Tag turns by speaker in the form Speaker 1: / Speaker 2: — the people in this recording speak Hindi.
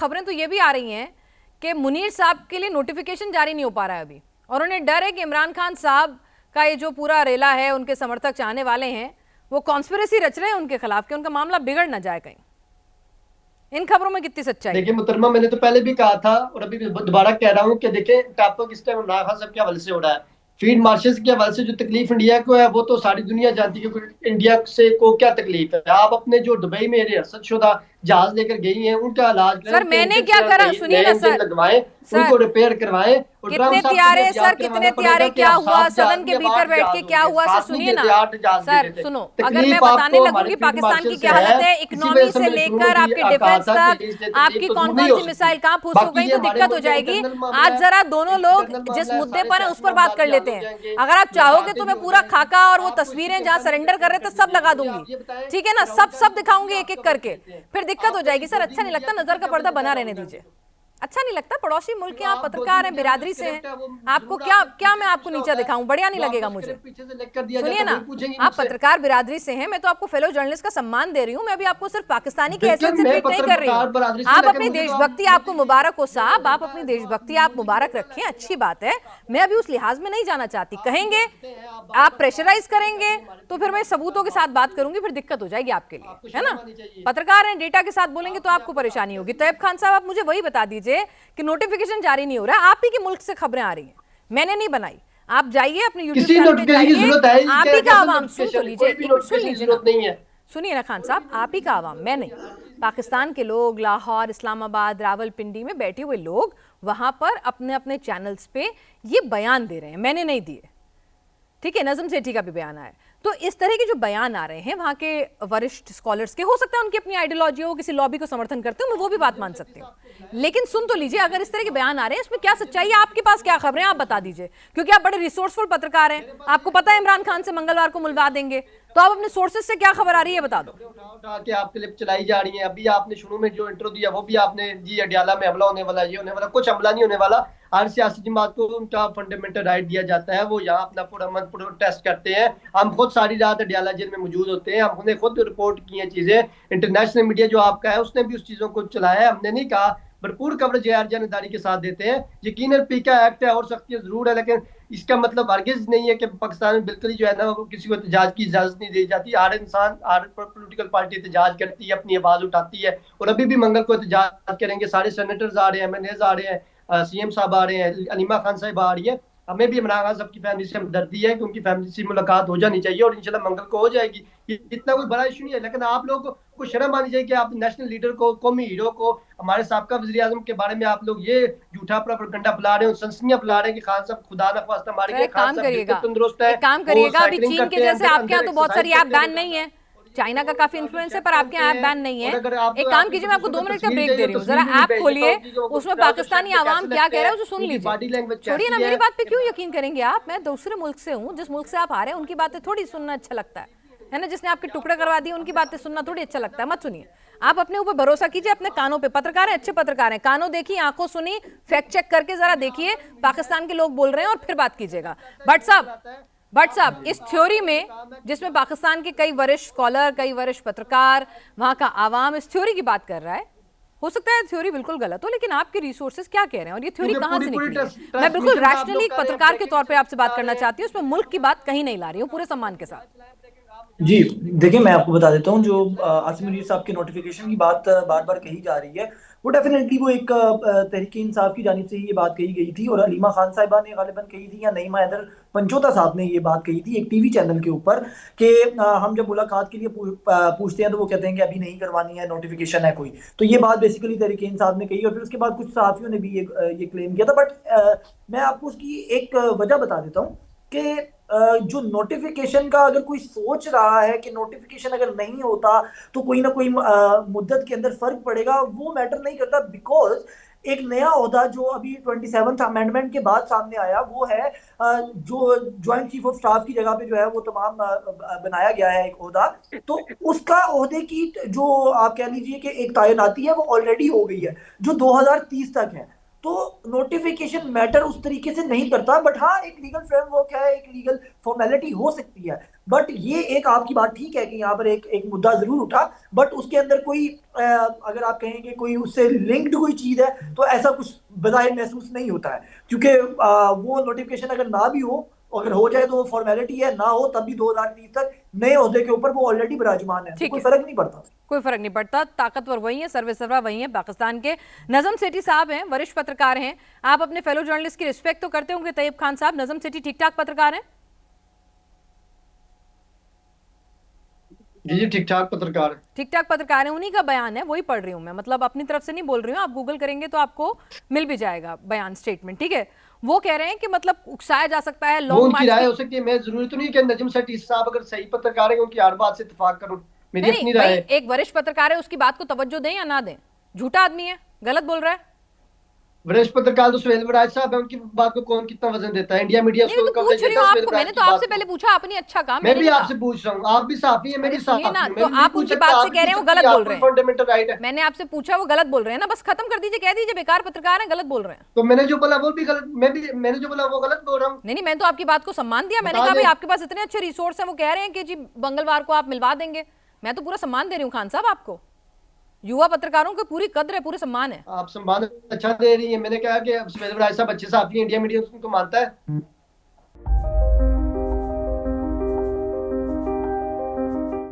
Speaker 1: खबरें तो ये भी आ रही हैं कि मुनीर साहब के लिए नोटिफिकेशन जारी नहीं हो पा रहा है अभी, और उन्हें डर है कि इमरान खान साहब का ये जो पूरा रेला है, उनके समर्थक चाहने वाले हैं, वो कॉन्स्पिरेसी रच रहे हैं उनके खिलाफ कि उनका मामला बिगड़ ना जाए कहीं। इन खबरों में कितनी सच्चाई है?
Speaker 2: देखिए मुहतरमा, मैंने तो पहले भी कहा था और अभी भी दोबारा कह रहा हूँ कि देखिए टॉपिक इस टाइम इमरान खान साहब के हवाले से हो रहा है। फील्ड मार्शल्स के हवाले से जो तकलीफ इंडिया को है वो तो सारी दुनिया जानती है कि इंडिया से को क्या तकलीफ है। आप अपने जो दुबई में रिहर्सल शुदा जहाज लेकर गई हैं उनका इलाज करें,
Speaker 1: सर
Speaker 2: उनके
Speaker 1: मैंने
Speaker 2: इंजन
Speaker 1: क्या करा,
Speaker 2: से
Speaker 1: सुनिए
Speaker 2: नए
Speaker 1: ना
Speaker 2: इंजन
Speaker 1: सर।
Speaker 2: लगवाएं, उनको
Speaker 1: सर
Speaker 2: रिपेयर करवाएं। और ट्रम्प
Speaker 1: कितने
Speaker 2: साहब के लिए
Speaker 1: त्यारे
Speaker 2: अब
Speaker 1: सर,
Speaker 2: याद
Speaker 1: कितने
Speaker 2: करवाना
Speaker 1: त्यारे,
Speaker 2: पड़ेगा कि
Speaker 1: क्या
Speaker 2: अब
Speaker 1: हुआ
Speaker 2: 7 जहाज
Speaker 1: सदन के
Speaker 2: नहीं, अब
Speaker 1: भीतर
Speaker 2: 8
Speaker 1: बैठ के
Speaker 2: जहाज
Speaker 1: क्या
Speaker 2: होंगे,
Speaker 1: हुआ? सर
Speaker 2: 7 नहीं
Speaker 1: सुनिए ना,
Speaker 2: देते, 8 जहाज दे
Speaker 1: सर
Speaker 2: देते।
Speaker 1: सुनो, अगर मैं
Speaker 2: तकलीफ
Speaker 1: बताने
Speaker 2: आपको हमारे
Speaker 1: लगूंगी
Speaker 2: फील्ड
Speaker 1: पाकिस्तान की
Speaker 2: मार्शल से
Speaker 1: क्या हालत
Speaker 2: है,
Speaker 1: है,
Speaker 2: इसी वजह
Speaker 1: इकोनॉमी
Speaker 2: से
Speaker 1: से
Speaker 2: मैंने शुरू में
Speaker 1: लेकर
Speaker 2: भी
Speaker 1: आपके
Speaker 2: कहा
Speaker 1: डिफेंस
Speaker 2: था कि
Speaker 1: तक,
Speaker 2: इसलिए तकलीफ
Speaker 1: आपकी
Speaker 2: तो
Speaker 1: कौन
Speaker 2: दूर
Speaker 1: कौन
Speaker 2: नहीं हो
Speaker 1: सी
Speaker 2: सकती।
Speaker 1: मिसाइल कहाँ फुस हो
Speaker 2: बाकी
Speaker 1: गई
Speaker 2: ये
Speaker 1: तो
Speaker 2: हमारे
Speaker 1: दिक्कत हो
Speaker 2: मुल्क का
Speaker 1: जाएगी।
Speaker 2: इंटरनल मामला
Speaker 1: आज
Speaker 2: है,
Speaker 1: जरा दोनों लोग
Speaker 2: इंटरनल
Speaker 1: जिस
Speaker 2: मामला है,
Speaker 1: मुद्दे
Speaker 2: सारे
Speaker 1: पर है उस
Speaker 2: सियासी
Speaker 1: पर बात
Speaker 2: मामलात
Speaker 1: कर
Speaker 2: भी हल
Speaker 1: लेते
Speaker 2: हो
Speaker 1: हैं।
Speaker 2: जाएंगे,
Speaker 1: अगर आप चाहोगे
Speaker 2: मुलाकातें
Speaker 1: तो
Speaker 2: भी
Speaker 1: मैं
Speaker 2: हो
Speaker 1: पूरा
Speaker 2: जाएंगी।
Speaker 1: खाका और वो
Speaker 2: आपको इसकी
Speaker 1: तस्वीरें जहां
Speaker 2: चिंता नहीं
Speaker 1: सरेंडर कर
Speaker 2: करनी
Speaker 1: रहे थे सब
Speaker 2: चाहिए।
Speaker 1: लगा
Speaker 2: मुझे
Speaker 1: दूंगी,
Speaker 2: आप ये बताएं
Speaker 1: ठीक है
Speaker 2: कि
Speaker 1: ना,
Speaker 2: राहुल
Speaker 1: सब
Speaker 2: गांधी
Speaker 1: सब
Speaker 2: को क्यों
Speaker 1: दिखाऊंगी एक
Speaker 2: आप
Speaker 1: एक
Speaker 2: कवरेज
Speaker 1: करके।
Speaker 2: देते हैं?
Speaker 1: फिर दिक्कत हो
Speaker 2: आपका
Speaker 1: जाएगी
Speaker 2: इस
Speaker 1: सर,
Speaker 2: गोदी
Speaker 1: अच्छा नहीं लगता,
Speaker 2: मीडिया को
Speaker 1: नजर
Speaker 2: क्यों
Speaker 1: का पर्दा
Speaker 2: कवरेज देता
Speaker 1: बना
Speaker 2: है
Speaker 1: रहने
Speaker 2: राहुल गांधी
Speaker 1: दीजिए।
Speaker 2: को?
Speaker 1: अच्छा नहीं लगता, पड़ोसी मुल्क
Speaker 2: फिर
Speaker 1: के
Speaker 2: वो
Speaker 1: आप
Speaker 2: आप गोदी
Speaker 1: पत्रकार हैं,
Speaker 2: मीडिया में जो
Speaker 1: बिरादरी से हैं,
Speaker 2: स्क्रिप्ट है वो
Speaker 1: आपको
Speaker 2: जरूर
Speaker 1: क्या
Speaker 2: आपने
Speaker 1: क्या
Speaker 2: पीछे
Speaker 1: मैं
Speaker 2: से
Speaker 1: आपको
Speaker 2: पूछना
Speaker 1: नीचा
Speaker 2: होता है।
Speaker 1: दिखाऊं? बढ़िया नहीं
Speaker 2: जो आपको
Speaker 1: लगेगा मुझे।
Speaker 2: स्क्रिप्ट पीछे से लिख कर दिया
Speaker 1: सुनिए
Speaker 2: जाता है
Speaker 1: ना,
Speaker 2: वही पूछेंगी
Speaker 1: आप
Speaker 2: मुझसे।
Speaker 1: पत्रकार बिरादरी से हैं, मैं तो आपको फेलो जर्नलिस्ट का सम्मान दे रही हूँ, मैं भी आपको सिर्फ पाकिस्तानी की
Speaker 2: बिल्कुल
Speaker 1: हैसियत से
Speaker 2: मैं
Speaker 1: ट्रीट नहीं कर रही हूँ।
Speaker 2: पत्रकार बरादरी से,
Speaker 1: आप
Speaker 2: लेकिन
Speaker 1: अपनी
Speaker 2: मुझे तो आप
Speaker 1: देशभक्ति, आपको
Speaker 2: मुझे
Speaker 1: मुबारक हो
Speaker 2: ये
Speaker 1: साहब, आप
Speaker 2: होता
Speaker 1: अपनी
Speaker 2: है जो आप
Speaker 1: देशभक्ति आप
Speaker 2: मुझे
Speaker 1: मुबारक
Speaker 2: मीडिया
Speaker 1: रखें,
Speaker 2: लाइन
Speaker 1: अच्छी
Speaker 2: देते हैं
Speaker 1: बात है।
Speaker 2: उसका
Speaker 1: मैं अभी उस लिहाज में नहीं जाना चाहती,
Speaker 2: आप भी जो
Speaker 1: कहेंगे
Speaker 2: आते हैं आप बार
Speaker 1: आप
Speaker 2: बार सवाल
Speaker 1: प्रेशराइज
Speaker 2: इसलिए
Speaker 1: करेंगे
Speaker 2: करती है हमारे
Speaker 1: तो
Speaker 2: फील्ड
Speaker 1: फिर मैं
Speaker 2: मार्शल
Speaker 1: सबूतों
Speaker 2: साहब
Speaker 1: के
Speaker 2: बात
Speaker 1: साथ बात
Speaker 2: करते हैं।
Speaker 1: करूंगी, फिर दिक्कत हो जाएगी आपके लिए,
Speaker 2: आपको
Speaker 1: है
Speaker 2: शर्म
Speaker 1: ना।
Speaker 2: आनी चाहिए।
Speaker 1: पत्रकार हैं, डेटा के साथ बोलेंगे तो
Speaker 2: आप भी
Speaker 1: आपको
Speaker 2: अपना
Speaker 1: परेशानी
Speaker 2: आपने
Speaker 1: होगी।
Speaker 2: अपनी
Speaker 1: तैयब खान साहब, आप मुझे वही बता दीजिए कि नोटिफिकेशन जारी नहीं हो रहा है, आप ही के मुल्क से खबरें आ रही हैं, मैंने नहीं बनाई। आप जाइए अपने यूट्यूब
Speaker 2: किसी
Speaker 1: चैनल पे
Speaker 2: नोटिफिकेशन की
Speaker 1: जाइए,
Speaker 2: जरूरत है ही
Speaker 1: आप
Speaker 2: क्या?
Speaker 1: ही का
Speaker 2: कैसे
Speaker 1: आवाम, सुन तो
Speaker 2: नोटिफिकेशन?
Speaker 1: लीजिए,
Speaker 2: कोई भी
Speaker 1: एक मिनट सुन
Speaker 2: नोटिफिकेशन की
Speaker 1: लीजिए ना।
Speaker 2: जरूरत नहीं है।
Speaker 1: सुनिए ना खान साहब, आप ही का आवाम, मैं नहीं। पाकिस्तान के लोग, लाहौर, इस्लामाबाद, रावलपिंडी में बैठे हुए लोग वहां पर अपने अपने चैनल्स पे ये बयान दे रहे हैं, मैंने नहीं दिए, ठीक है। नजम सेठी का भी बयान आया। तो इस तरह के जो बयान आ रहे हैं वहां के वरिष्ठ स्कॉलर्स के, हो सकता है उनकी अपनी आइडियोलॉजी हो, किसी लॉबी को समर्थन करते हो, मैं वो भी बात मान सकती हूँ, लेकिन सुन तो लीजिए, अगर इस तरह के बयान आ रहे हैं इसमें क्या सच्चाई है, आपके पास क्या खबरें, आप बता दीजिए, क्योंकि आप बड़े रिसोर्सफुल पत्रकार हैं, आपको पता है इमरान खान से मंगलवार को मिलवा देंगे, तो आप अपने सोर्सेज से क्या खबर आ रही है बता दो।
Speaker 2: उठा उठा के आप क्लिप चलाई जा रही हैं। अभी आपने शुरू में जो इंट्रो दिया वो भी आपने, जी अडियाला में हमला होने वाला, ये होने वाला, कुछ हमला नहीं होने वाला। हर सियासी जमात को उनका फंडामेंटल राइट दिया जाता है, वो यहाँ अपना पूरा प्रोटेस्ट करते हैं। हम खुद सारी रात अडियाला जेल में मौजूद होते हैं, हमने खुद रिपोर्ट की हैं चीजें। इंटरनेशनल मीडिया जो आपका है उसने भी उस चीजों को चलाया है, हमने नहीं कहा। भरपूर कवरेज है, जानदारी के साथ देते हैं। यकीनन पीका एक्ट है और सख्तियां जरूर है, लेकिन इसका मतलब हरगिज नहीं है कि पाकिस्तान में बिल्कुल ही जो है ना वो किसी को एहतजाज की इजाजत नहीं दी जाती। हर इंसान, हर पोलिटिकल पार्टी एहतजाज करती है, अपनी आवाज उठाती है, और अभी भी मंगल को एहतजाज करेंगे। सारे सेनेटर्स आ रहे हैं, एमएनएज आ रहे हैं, सीएम साहब आ रहे हैं, अलीमा खान साहब आ रही है। हमें भी इमरान खान साहब की फैमिली से हमदर्दी है कि उनकी फैमिली से मुलाकात हो जानी चाहिए, और इंशाल्लाह मंगल को हो जाएगी। ये इतना कोई बड़ा इशू नहीं है, लेकिन आप लोग को शर्म आनी चाहिए कि आप नेशनल लीडर को, कौमी हीरो को, हमारे साबका वज़ीर आज़म के बारे में आप लोग ये झूठा प्रोपेगेंडा फैला रहे हो, सनसनियां फैला रहे हैं कि खान साहब खुदा न ख्वास्ता मारे
Speaker 1: तो
Speaker 2: गए।
Speaker 1: एक
Speaker 2: खान
Speaker 1: काम
Speaker 2: साहब बिल्कुल
Speaker 1: करिएगा,
Speaker 2: तंदुरुस्त है,
Speaker 1: एक काम
Speaker 2: वो
Speaker 1: करिएगा, अभी
Speaker 2: साइकिलिंग
Speaker 1: चीन के
Speaker 2: करते हैं,
Speaker 1: जैसे
Speaker 2: अंदर
Speaker 1: आपके
Speaker 2: अंदर
Speaker 1: यहाँ तो बहुत
Speaker 2: एक्सरसाइज
Speaker 1: सारी ऐप
Speaker 2: करते हैं,
Speaker 1: बैन नहीं है, चाइना का काफी इन्फ्लुएंस है, पर आपके
Speaker 2: करते
Speaker 1: यहाँ ऐप
Speaker 2: हैं।
Speaker 1: बैन नहीं
Speaker 2: और
Speaker 1: है।
Speaker 2: अगर आप
Speaker 1: एक काम कीजिए, मैं आपको
Speaker 2: आपको
Speaker 1: 2 मिनट का
Speaker 2: तस्वीर
Speaker 1: ब्रेक दे
Speaker 2: चाहिए
Speaker 1: रही
Speaker 2: तो
Speaker 1: हूँ, जरा
Speaker 2: तस्वीर भी नहीं
Speaker 1: ऐप
Speaker 2: भेज देता
Speaker 1: खोलिए,
Speaker 2: हूँ कि वो
Speaker 1: उसमें
Speaker 2: ट्राउजर शर्ट
Speaker 1: पाकिस्तानी
Speaker 2: में
Speaker 1: आवाम
Speaker 2: कैसे
Speaker 1: क्या
Speaker 2: लगते
Speaker 1: कह रहा
Speaker 2: हैं,
Speaker 1: है उसे सुन
Speaker 2: उनकी
Speaker 1: लीजिए।
Speaker 2: बॉडी लैंग्वेज
Speaker 1: छोड़िए ना,
Speaker 2: कैसी
Speaker 1: मेरी
Speaker 2: है।
Speaker 1: बात पे क्यों यकीन करेंगे आप, मैं दूसरे मुल्क से हूँ, जिस मुल्क से आप आ रहे हैं उनकी बातें थोड़ी सुनना अच्छा लगता है ना, जिसने आपके टुकड़े करवा दिए उनकी बातें सुनना थोड़ी अच्छा लगता है, मत सुनिए। आप अपने ऊपर भरोसा कीजिए, अपने कानों पे, पत्रकार हैं, अच्छे पत्रकार हैं, कानों देखिए, आंखों सुनी, फैक्ट चेक करके जरा देखिए पाकिस्तान के लोग बोल रहे हैं और फिर बात कीजिएगा। भट्ट साहब, इस थ्योरी में जिसमें पाकिस्तान के कई वरिष्ठ स्कॉलर, कई वरिष्ठ पत्रकार, वहां का आवाम इस थ्योरी की बात कर रहा है, हो सकता है थ्योरी बिल्कुल गलत हो, लेकिन आपके रिसोर्सेज क्या कह रहे हैं और ये थ्योरी
Speaker 2: क्योंकि
Speaker 1: कहां
Speaker 2: पूरी
Speaker 1: से
Speaker 2: पूरी
Speaker 1: निकली है? मैं बिल्कुल
Speaker 2: ट्रांसमिशन आप
Speaker 1: रैशनली
Speaker 2: लोग
Speaker 1: एक
Speaker 2: कर रहे हैं,
Speaker 1: पत्रकार के
Speaker 2: ब्रेकिंग
Speaker 1: तौर पे
Speaker 2: न्यूज
Speaker 1: आपसे बात
Speaker 2: बता
Speaker 1: करना
Speaker 2: रहे हैं।
Speaker 1: चाहती हूँ, उसमें मुल्क की बात कहीं नहीं ला रही हूँ, पूरे सम्मान के साथ।
Speaker 3: जी देखिए, मैं आपको बता देता हूँ, जो आसिम मुनीर साहब के नोटिफिकेशन की बात बार बार कही जा रही है, वो डेफिनेटली वो एक तहरीक इंसाफ की जानिब से ही ये बात कही गई थी, और अलीमा खान साहिबा ने गालिबन कही थी, या नईमा हैदर पंचोता साहब ने ये बात कही थी एक टीवी चैनल के ऊपर कि हम जब मुलाकात के लिए पूछते हैं तो वो कहते हैं कि अभी नहीं करवानी है, नोटिफिकेशन है कोई। तो ये बात बेसिकली तहरीक इंसाफ ने कही, और फिर उसके बाद कुछ सहाफियों ने भी ये क्लेम किया था। बट मैं आपको उसकी एक वजह बता देता हूँ कि जो नोटिफिकेशन का, अगर कोई सोच रहा है कि नोटिफिकेशन अगर नहीं होता तो कोई ना कोई मुद्दत के अंदर फर्क पड़ेगा, वो मैटर नहीं करता। बिकॉज एक नया ओहदा जो अभी 27th अमेंडमेंट के बाद सामने आया, वो है जो ज्वाइंट चीफ ऑफ स्टाफ की जगह पे जो है वो तमाम बनाया गया है एक ओहदा। तो उसका ओहदे की जो आप कह लीजिए कि एक तैनाती है वो ऑलरेडी हो गई है, जो 2030 तक है। तो नोटिफिकेशन मैटर उस तरीके से नहीं करता, बट हाँ एक लीगल फ्रेमवर्क है, एक लीगल फॉर्मेलिटी हो सकती है। बट ये एक आपकी बात ठीक है कि यहाँ पर एक मुद्दा जरूर उठा, बट उसके अंदर कोई अगर आप कहेंगे कोई उससे लिंक्ड कोई चीज है तो ऐसा कुछ बज़ाहिर महसूस नहीं होता है, क्योंकि वो नोटिफिकेशन अगर ना भी हो, अगर हो जाए तो वो फॉर्मेलिटी है, ना हो तब भी 2030 तक नए ओहदे के ऊपर वो ऑलरेडी विराजमान है, तो
Speaker 1: ठीक
Speaker 3: कोई
Speaker 1: है,
Speaker 3: फर्क नहीं पड़ता।
Speaker 1: कोई फर्क नहीं पड़ता, ताकतवर वही है, सर्वेसर्वा वही है पाकिस्तान के। नजम सेठी साहब हैं, वरिष्ठ पत्रकार हैं, आप अपने फेलो जर्नलिस्ट की रिस्पेक्ट तो करते होंगे। तैयब खान साहब, नजम सेठी ठीक ठाक पत्रकार हैं?
Speaker 2: जी जी ठीक ठाक पत्रकार।
Speaker 1: ठीक ठाक पत्रकार हैं, उन्हीं का बयान है, वही पढ़ रही हूं मैं, मतलब अपनी तरफ से नहीं बोल रही हूँ, आप गूगल करेंगे तो आपको मिल भी जाएगा बयान, स्टेटमेंट, ठीक है। वो कह रहे हैं कि मतलब उकसाया जा सकता है,
Speaker 2: वो
Speaker 1: लॉन्ग
Speaker 2: उनकी
Speaker 1: मार्च
Speaker 2: राय
Speaker 1: की।
Speaker 2: हो सकती है, मैं जरूरी तो नहीं कि नजम सेठी साहब अगर सही पत्रकार है उनकी हर बात से इत्तेफाक करूं, मेरी
Speaker 1: नहीं नहीं
Speaker 2: अपनी
Speaker 1: भाई,
Speaker 2: राय है।
Speaker 1: एक वरिष्ठ पत्रकार है, उसकी बात को तवज्जो दें या ना दें? झूठा आदमी है, गलत बोल रहा है।
Speaker 2: वरिष्ठ पत्रकार तो सुहेल वराज साहब है, उनकी बात को कौन कितना वजन देता है? इंडिया मीडिया
Speaker 1: नहीं, मैं
Speaker 2: उसको
Speaker 1: तो
Speaker 2: कवरेज
Speaker 1: पूछ रही
Speaker 2: देता
Speaker 1: हूँ
Speaker 2: है सुहेल
Speaker 1: आपको,
Speaker 2: वराज
Speaker 1: मैंने
Speaker 2: की
Speaker 1: तो
Speaker 2: बात
Speaker 1: आपसे
Speaker 2: को।
Speaker 1: पहले पूछा, आपने अच्छा कहा,
Speaker 2: मैं
Speaker 1: मैंने
Speaker 2: भी
Speaker 1: नहीं कहा।
Speaker 2: आपसे पूछ रहा हूँ, आप भी साफी है, मैं
Speaker 1: अरे
Speaker 2: भी
Speaker 1: सुनिए
Speaker 2: साफी
Speaker 1: ना,
Speaker 2: हूँ,
Speaker 1: तो
Speaker 2: मैं भी नहीं
Speaker 1: आप
Speaker 2: पूछ
Speaker 1: उनकी
Speaker 2: सकता,
Speaker 1: बात
Speaker 2: आप
Speaker 1: से
Speaker 2: भी
Speaker 1: कह
Speaker 2: पूछ
Speaker 1: रहे हो
Speaker 2: सकती
Speaker 1: गलत
Speaker 2: है,
Speaker 1: बोल
Speaker 2: आपको
Speaker 1: रहे
Speaker 2: भी
Speaker 1: हैं।
Speaker 2: फंडामेंटल राइट है।
Speaker 1: मैंने आपसे पूछा, वो गलत बोल रहे हैं ना, बस खत्म कर दीजिए, कह दीजिए बेकार पत्रकार हैं, गलत बोल रहे हैं।
Speaker 2: तो मैंने जो बोला वो भी गलत, मैंने जो बोला वो गलत बोल रहा हूँ?
Speaker 1: नहीं नहीं, मैंने तो आपकी बात को सम्मान दिया, मैंने
Speaker 2: बता
Speaker 1: कहा भाई
Speaker 2: दें।
Speaker 1: आपके पास इतने अच्छे रिसोर्स हैं, वो कह रहे हैं कि जी मंगलवार को आप मिलवा देंगे। मैं तो पूरा सम्मान दे रही हूँ खान साहब आपको, युवा पत्रकारों की पूरी कद्र है, पूरे सम्मान है।
Speaker 2: आप सम्मान अच्छा दे रही है, मैंने कहा कि अब सुहेल वराज साहब अच्छे साफी है, इंडिया मीडिया उनको मानता है।